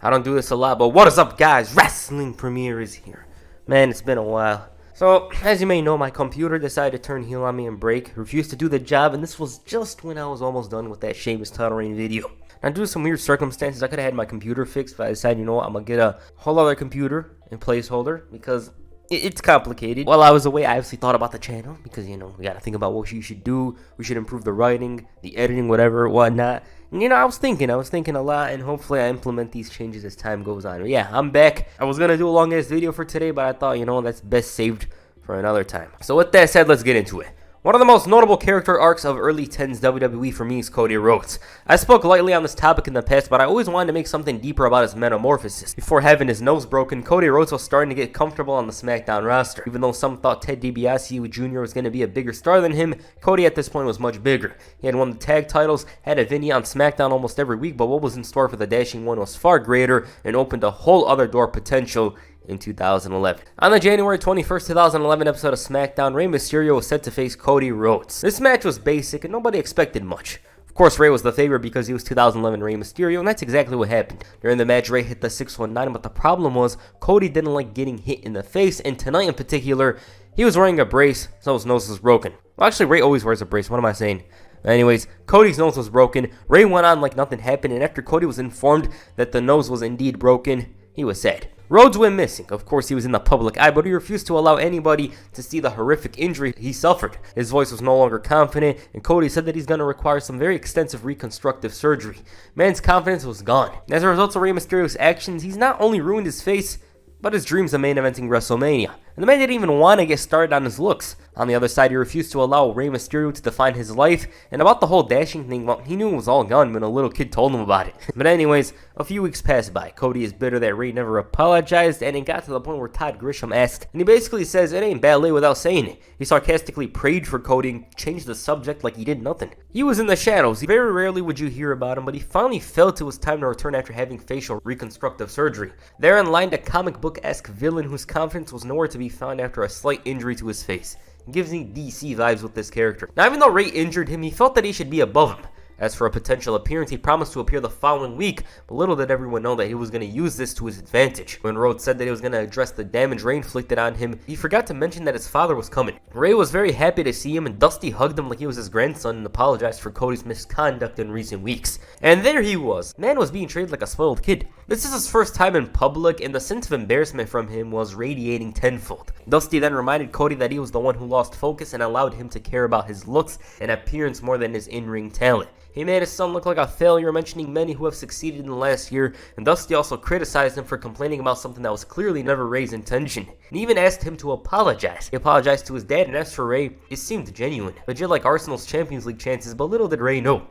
I don't do this a lot, but what is up, guys? Wrestling Premiere is here. Man, it's been a while. So, as you may know, my computer decided to turn heel on me and break, refused to do the job, and this was just when I was almost done with that Sheamus title reign video. Now, due to some weird circumstances, I could have had my computer fixed, but I decided, you know what, I'm going to get a whole other computer and placeholder, because it's complicated. While I was away, I obviously thought about the channel, because, you know, we got to think about what you should do. We should improve the writing, the editing, whatever, whatnot. And, you know, I was thinking a lot, and hopefully I implement these changes as time goes on. But yeah, I'm back. I was going to do a long-ass video for today, but I thought, you know, that's best saved for another time. So with that said, let's get into it. One of the most notable character arcs of early 10s WWE for me is Cody Rhodes. I spoke lightly on this topic in the past, but I always wanted to make something deeper about his metamorphosis. Before having his nose broken, Cody Rhodes was starting to get comfortable on the SmackDown roster. Even though some thought Ted DiBiase Jr. was going to be a bigger star than him, Cody at this point was much bigger. He had won the tag titles, had a Vinny on SmackDown almost every week, but what was in store for the Dashing One was far greater and opened a whole other door potential in 2011. On the January 21st, 2011 episode of SmackDown, Rey Mysterio was set to face Cody Rhodes. This match was basic and nobody expected much. Of course, Rey was the favorite because he was 2011 Rey Mysterio, and that's exactly what happened. During the match, Rey hit the 619, but the problem was Cody didn't like getting hit in the face, and tonight in particular, he was wearing a brace, so his nose was broken. Well, actually, Rey always wears a brace. What am I saying? Anyways, Cody's nose was broken. Rey went on like nothing happened, and after Cody was informed that the nose was indeed broken, he was sad. Rhodes went missing. Of course, he was in the public eye, but he refused to allow anybody to see the horrific injury he suffered. His voice was no longer confident, and Cody said that he's going to require some very extensive reconstructive surgery. Man's confidence was gone. As a result of Rey Mysterio's actions, he's not only ruined his face, but his dreams of main eventing WrestleMania. And the man didn't even want to get started on his looks. On the other side, he refused to allow Rey Mysterio to define his life, and about the whole dashing thing, well, he knew it was all gone when a little kid told him about it. But anyways, a few weeks passed by. Cody is bitter that Rey never apologized, and it got to the point where Todd Grisham asked, and he basically says it ain't ballet without saying it. He sarcastically prayed for Cody and changed the subject like he did nothing. He was in the shadows. Very rarely would you hear about him, but he finally felt it was time to return after having facial reconstructive surgery. Therein lined a comic book-esque villain whose confidence was nowhere to be found after a slight injury to his face. It gives me DC vibes with this character. Now, even though Rey injured him, he felt that he should be above him. As for a potential appearance, he promised to appear the following week, but little did everyone know that he was going to use this to his advantage. When Rhodes said that he was going to address the damage Rey inflicted on him, he forgot to mention that his father was coming. Rey was very happy to see him, and Dusty hugged him like he was his grandson and apologized for Cody's misconduct in recent weeks. And there he was. Man was being treated like a spoiled kid. This is his first time in public, and the sense of embarrassment from him was radiating tenfold. Dusty then reminded Cody that he was the one who lost focus and allowed him to care about his looks and appearance more than his in-ring talent. He made his son look like a failure, mentioning many who have succeeded in the last year, and Dusty also criticized him for complaining about something that was clearly never Rey's intention, and even asked him to apologize. He apologized to his dad, and as for Rey, it seemed genuine. Legit like Arsenal's Champions League chances, but little did Rey know.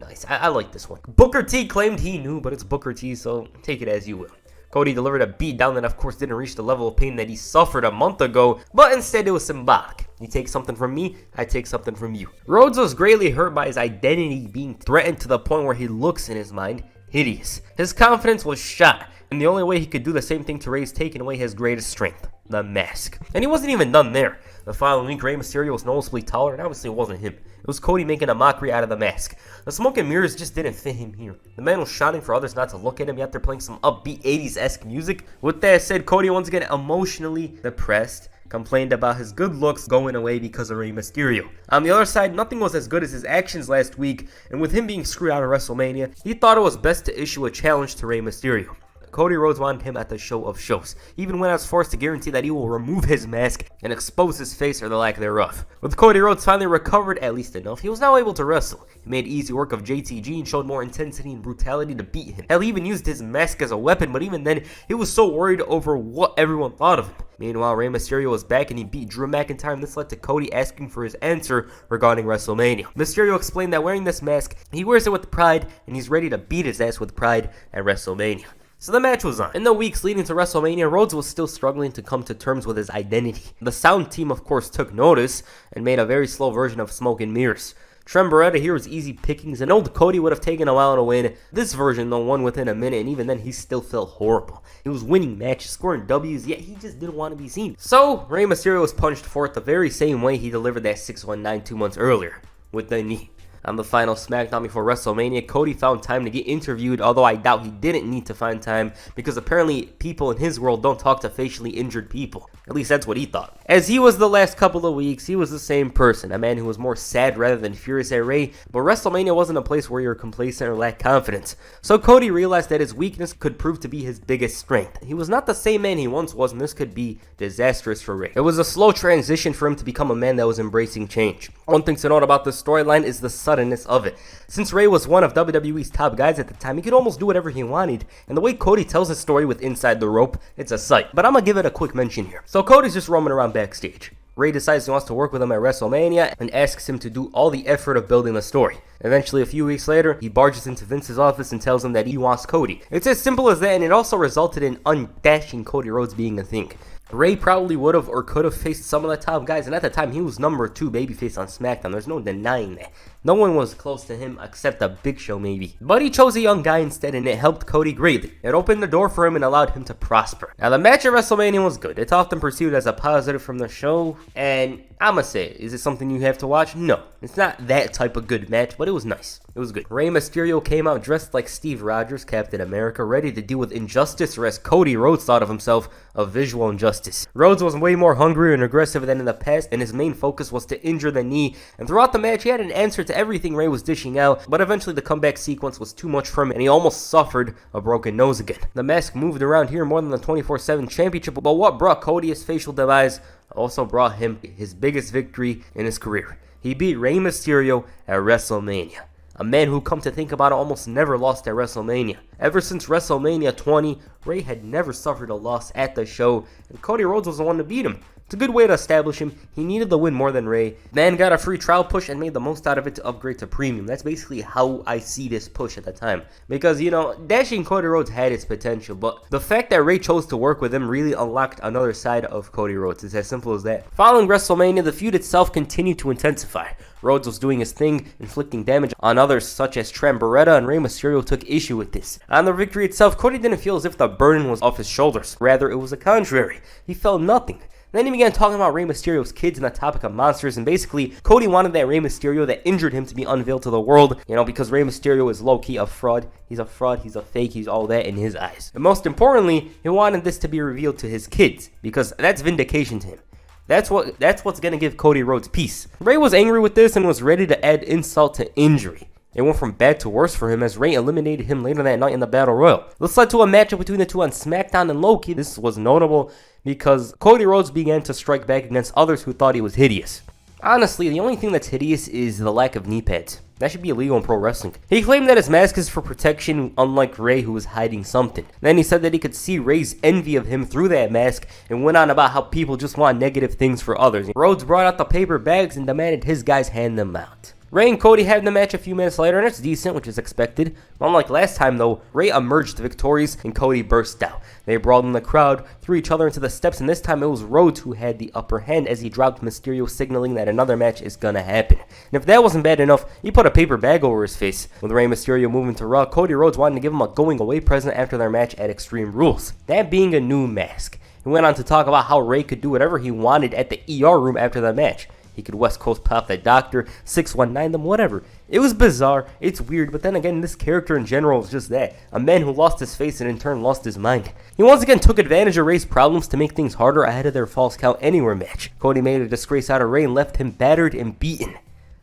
Nice, I like this one. Booker T claimed he knew, but it's Booker T, so take it as you will. Cody delivered a beatdown that of course didn't reach the level of pain that he suffered a month ago, but instead it was symbolic. You take something from me, I take something from you. Rhodes was greatly hurt by his identity being threatened to the point where he looks, in his mind, hideous. His confidence was shot, and the only way he could do the same thing to Rey is taking away his greatest strength, the mask. And he wasn't even done there. The following week, Rey Mysterio was noticeably taller, and obviously it wasn't him. It was Cody making a mockery out of the mask. The smoke and mirrors just didn't fit him here. The man was shouting for others not to look at him, yet they're playing some upbeat 80s-esque music. With that said, Cody once again emotionally depressed, complained about his good looks going away because of Rey Mysterio. On the other side, nothing was as good as his actions last week, and with him being screwed out of WrestleMania, he thought it was best to issue a challenge to Rey Mysterio. Cody Rhodes wanted him at the show of shows, even when I was forced to guarantee that he will remove his mask and expose his face or the lack thereof. With Cody Rhodes finally recovered at least enough, he was now able to wrestle. He made easy work of JTG and showed more intensity and brutality to beat him. Hell, he even used his mask as a weapon, but even then, he was so worried over what everyone thought of him. Meanwhile, Rey Mysterio was back and he beat Drew McIntyre, and this led to Cody asking for his answer regarding WrestleMania. Mysterio explained that wearing this mask, he wears it with pride, and he's ready to beat his ass with pride at WrestleMania. So the match was on. In the weeks leading to WrestleMania, Rhodes was still struggling to come to terms with his identity. The sound team, of course, took notice and made a very slow version of Smoke and Mirrors. Trent Beretta here was easy pickings, and old Cody would have taken a while to win. This version, though, won within a minute, and even then, he still felt horrible. He was winning matches, scoring W's, yet he just didn't want to be seen. So, Rey Mysterio was punched forth the very same way he delivered that 619 2 months earlier, with the knee. On the final SmackDown before WrestleMania, Cody found time to get interviewed, although I doubt he didn't need to find time because apparently people in his world don't talk to facially injured people. At least that's what he thought. As he was the last couple of weeks, he was the same person, a man who was more sad rather than furious at Rey, but WrestleMania wasn't a place where you were complacent or lacked confidence. So Cody realized that his weakness could prove to be his biggest strength. He was not the same man he once was, and this could be disastrous for Rey. It was a slow transition for him to become a man that was embracing change. One thing to note about this storyline is the suddenness of it. Since Rey was one of WWE's top guys at the time, he could almost do whatever he wanted, and the way Cody tells his story with Inside the Rope, it's a sight. But I'm gonna give it a quick mention here. So Cody's just roaming around backstage. Rey decides he wants to work with him at WrestleMania and asks him to do all the effort of building the story. Eventually, a few weeks later, he barges into Vince's office and tells him that he wants Cody. It's as simple as that, and it also resulted in undashing Cody Rhodes being a thing. Rey probably would have or could have faced some of the top guys, and at the time, he was number 2 babyface on SmackDown. There's no denying that. No one was close to him except the Big Show, maybe. But he chose a young guy instead, and it helped Cody greatly. It opened the door for him and allowed him to prosper. Now, the match at WrestleMania was good. It's often perceived as a positive from the show, and I'ma say it. Is it something you have to watch? No. It's not that type of good match, but it was nice. It was good. Rey Mysterio came out dressed like Steve Rogers, Captain America, ready to deal with injustice, or as Cody Rhodes thought of himself, a visual injustice. Rhodes was way more hungry and aggressive than in the past, and his main focus was to injure the knee, and throughout the match he had an answer to everything Rey was dishing out, but eventually the comeback sequence was too much for him, and he almost suffered a broken nose again. The mask moved around here more than the 24/7 championship, but what brought Cody his facial demise also brought him his biggest victory in his career. He beat Rey Mysterio at WrestleMania. A man who, come to think about it, almost never lost at WrestleMania. Ever since WrestleMania 20, Rey had never suffered a loss at the show, and Cody Rhodes was the one to beat him. It's a good way to establish him. He needed the win more than Rey. Man got a free trial push and made the most out of it to upgrade to premium. That's basically how I see this push at the time. Because, dashing Cody Rhodes had its potential, but the fact that Rey chose to work with him really unlocked another side of Cody Rhodes. It's as simple as that. Following WrestleMania, the feud itself continued to intensify. Rhodes was doing his thing, inflicting damage on others such as Trent Beretta, and Rey Mysterio took issue with this. On the victory itself, Cody didn't feel as if the burden was off his shoulders. Rather, it was the contrary. He felt nothing. Then he began talking about Rey Mysterio's kids and the topic of monsters, and basically, Cody wanted that Rey Mysterio that injured him to be unveiled to the world, because Rey Mysterio is low-key a fraud. He's a fraud, he's a fake, he's all that in his eyes. And most importantly, he wanted this to be revealed to his kids, because that's vindication to him. That's what's gonna give Cody Rhodes peace. Rey was angry with this and was ready to add insult to injury. It went from bad to worse for him as Rey eliminated him later that night in the Battle Royal. This led to a matchup between the two on SmackDown and Low-key. This was notable because Cody Rhodes began to strike back against others who thought he was hideous. Honestly, the only thing that's hideous is the lack of knee pads. That should be illegal in pro wrestling. He claimed that his mask is for protection, unlike Rey, who was hiding something. Then he said that he could see Rey's envy of him through that mask and went on about how people just want negative things for others. Rhodes brought out the paper bags and demanded his guys hand them out. Rey and Cody had the match a few minutes later, and it's decent, which is expected. Unlike last time, though, Rey emerged victorious and Cody burst out. They brawled in the crowd, threw each other into the steps, and this time it was Rhodes who had the upper hand as he dropped Mysterio, signaling that another match is gonna happen. And if that wasn't bad enough, he put a paper bag over his face. With Rey Mysterio moving to Raw, Cody Rhodes wanted to give him a going-away present after their match at Extreme Rules, that being a new mask. He went on to talk about how Rey could do whatever he wanted at the ER room after the match. He could West Coast pop that doctor, 619 them, whatever. It was bizarre, it's weird, but then again, this character in general is just that. A man who lost his face and in turn lost his mind. He once again took advantage of Rey's problems to make things harder ahead of their Falls Count Anywhere match. Cody made a disgrace out of Rey and left him battered and beaten.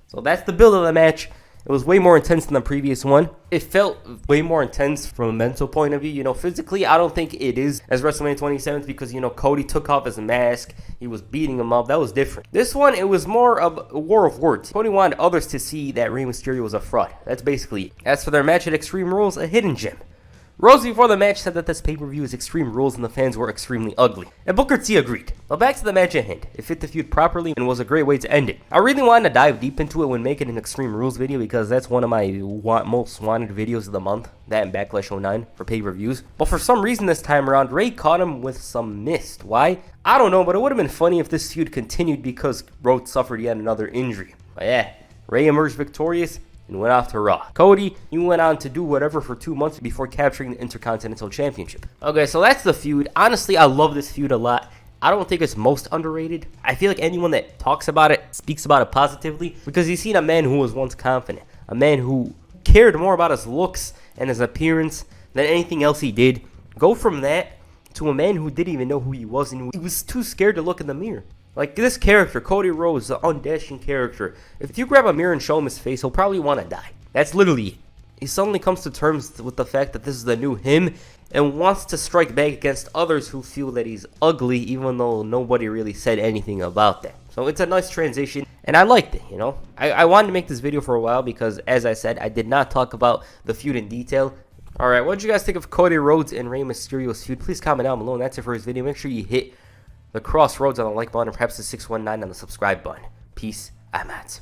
So that's the build of the match. It was way more intense than the previous one. It felt way more intense from a mental point of view. Physically, I don't think it is as WrestleMania 27 because, Cody took off his mask. He was beating him up. That was different. This one, it was more of a war of words. Cody wanted others to see that Rey Mysterio was a fraud. That's basically it. As for their match at Extreme Rules, a hidden gem. Rose before the match said that this pay-per-view is Extreme Rules and the fans were extremely ugly. And Booker T agreed. But back to the match at hand. It fit the feud properly and was a great way to end it. I really wanted to dive deep into it when making an Extreme Rules video because that's one of my most wanted videos of the month. That and Backlash 09 for pay-per-views. But for some reason this time around, Rey caught him with some mist. Why? I don't know, but it would have been funny if this feud continued because Rhodes suffered yet another injury. But yeah, Rey emerged victorious and went off to Raw. Cody, he went on to do whatever for 2 months before capturing the Intercontinental Championship. Okay, so that's the feud. Honestly, I love this feud a lot. I don't think it's most underrated. I feel like anyone that talks about it speaks about it positively because he's seen a man who was once confident, a man who cared more about his looks and his appearance than anything else he did. Go from that to a man who didn't even know who he was and he was too scared to look in the mirror. Like this character, Cody Rhodes, the undashing character. If you grab a mirror and show him his face, he'll probably want to die. That's literally it. He suddenly comes to terms with the fact that this is the new him and wants to strike back against others who feel that he's ugly, even though nobody really said anything about that. So it's a nice transition, and I liked it, you know. I wanted to make this video for a while because, as I said, I did not talk about the feud in detail. Alright, what did you guys think of Cody Rhodes and Rey Mysterio's feud? Please comment down below, and that's it for this video. Make sure you hit the crossroads on the like button and perhaps the 619 on the subscribe button. Peace, I'm out.